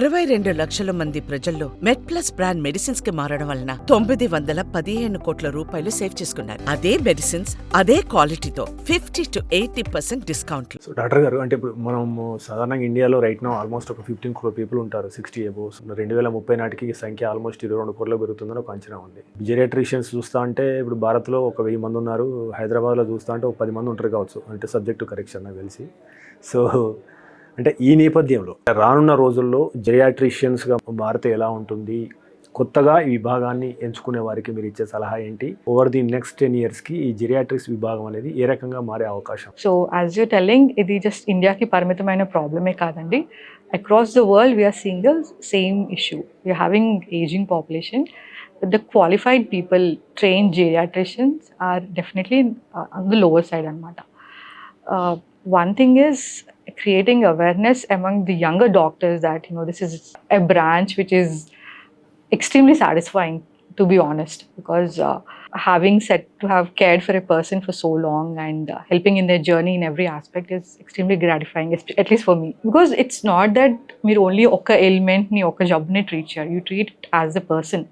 62 లక్షల మంది ప్రజల్లో మెడ్ప్లస్ బ్రాండ్ మెడిసిన్స్ కి మారడం వలన 915 కోట్ల రూపాయలు సేవ్ చేసుకున్నారు. అదే మెడిసిన్స్ అదే క్వాలిటీతో 50 to 80% డిస్కౌంట్. సో డాక్టర్ గారు, అంటే ఇప్పుడు మనం సాధారణంగా ఇండియాలో రైట్ నౌ ఆల్మోస్ట్ ఒక 15 crore పీపుల్ ఉంటారు, 60 అబోవ్. 2030 నాటికి ఈ సంఖ్య ఆల్మోస్ట్ 22 కోట్ల పెరుగుతుందని ఒక అంచనా ఉంది. జెరియాట్రిషియన్స్ చూస్తా అంటే ఇప్పుడు భారత్లో ఒక 1000 మంది ఉన్నారు, హైదరాబాద్లో చూస్తా అంటే ఒక 10 మంది ఉంటారు కావచ్చు, అంటే సబ్జెక్టు కరెక్షన్ నాకు తెలిసి. సో అంటే ఈ నేపథ్యంలో రానున్న రోజుల్లో జెరియాట్రిషియన్స్గా మారితే ఎలా ఉంటుంది, కొత్తగా ఈ విభాగాన్ని ఎంచుకునే వారికి మీరు ఇచ్చే సలహా ఏంటి, ఓవర్ ది నెక్స్ట్ 10 yearsకి ఈ జెరియాట్రిక్స్ విభాగం అనేది ఏ రకంగా మారే అవకాశం? సో యాజ్ యూ టెల్లింగ్, ఇది జస్ట్ ఇండియాకి పరిమితమైన ప్రాబ్లమే కాదండి. Across the world we are seeing the same issue. We are having ageing population. The qualified people, trained geriatricians are definitely on the lower side anamata. One thing is creating awareness among the younger doctors that this is a branch which is extremely satisfying, to be honest, because having said to have cared for a person for so long and helping in their journey in every aspect is extremely gratifying, at least for me, because it's not that meer only oka ailment ni oka job ni treat cheyaru, you treat as a person.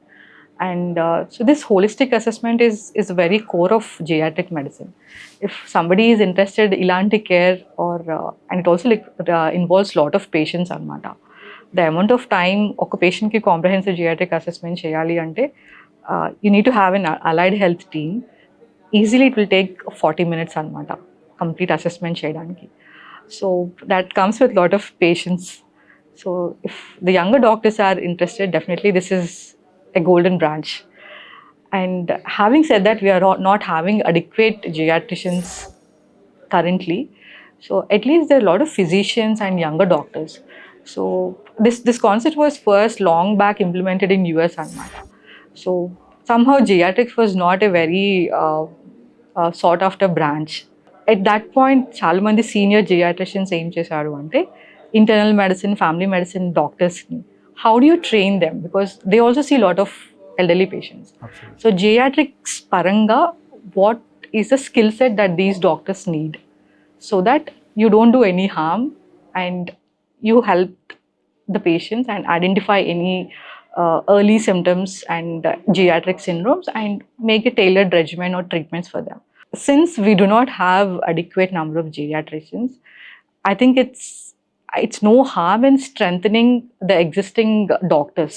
And so this holistic assessment is very core of geriatric medicine. If somebody is interested ilanti care or and it also involves lot of patients anamata. The amount of time oka patient ki comprehensive geriatric assessment cheyali ante you need to have an allied health team. Easily it will take 40 minutes anamata complete assessment cheyadaniki. So that comes with lot of patience. So if the younger doctors are interested, definitely this is a golden branch. And having said that, we are not having adequate geriatricians currently. So at least there are a lot of physicians and younger doctors. So this concept was first long back implemented in US anamata. So somehow geriatrics was not a very sought after branch. At that point, చాలా మంది senior geriatricians ఏం చేశారు అంటే internal medicine, family medicine doctors ni, how do you train them? Because they also see a lot of elderly patients. Absolutely. So geriatrics paranga, what is the skill set that these doctors need so that you don't do any harm and you help the patients and identify any early symptoms and geriatric syndromes and make a tailored regimen or treatments for them. Since we do not have adequate number of geriatricians, I think it's no harm in strengthening the existing doctors.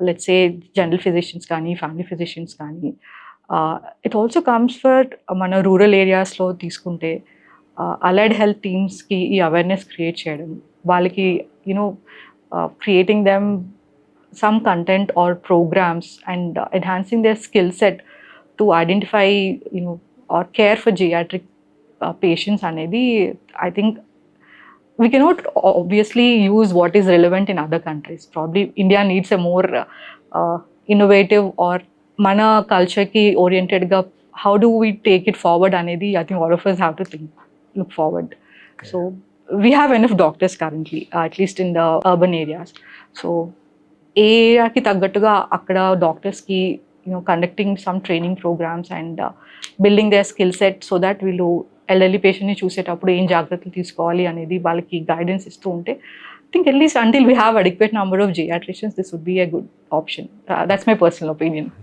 Let's say general physicians kani, family physicians kani. It also comes for mana rural areas lo తీసుకుంటే allied health teams ki ee awareness create cheyadam, వాళ్ళకి creating them some content or programs and enhancing their skill set to identify or care for geriatric patients anedi. I think we cannot obviously use what is relevant in other countries. Probably India needs a more innovative or mana culture ki oriented ga, how do we take it forward anedi. I think all of us have to look forward. Okay. So we have enough doctors currently, at least in the urban areas. So area ki taggattuga akkada doctors ki conducting some training programs and building their skill set so that వీళ్ళు elderly పేషెంట్ని చూసేటప్పుడు ఏం జాగ్రత్తలు తీసుకోవాలి అనేది వాళ్ళకి guidance ఇస్తూ ఉంటే, I think at least until we have adequate number of geriatricians, this would be a good option. That's my personal opinion.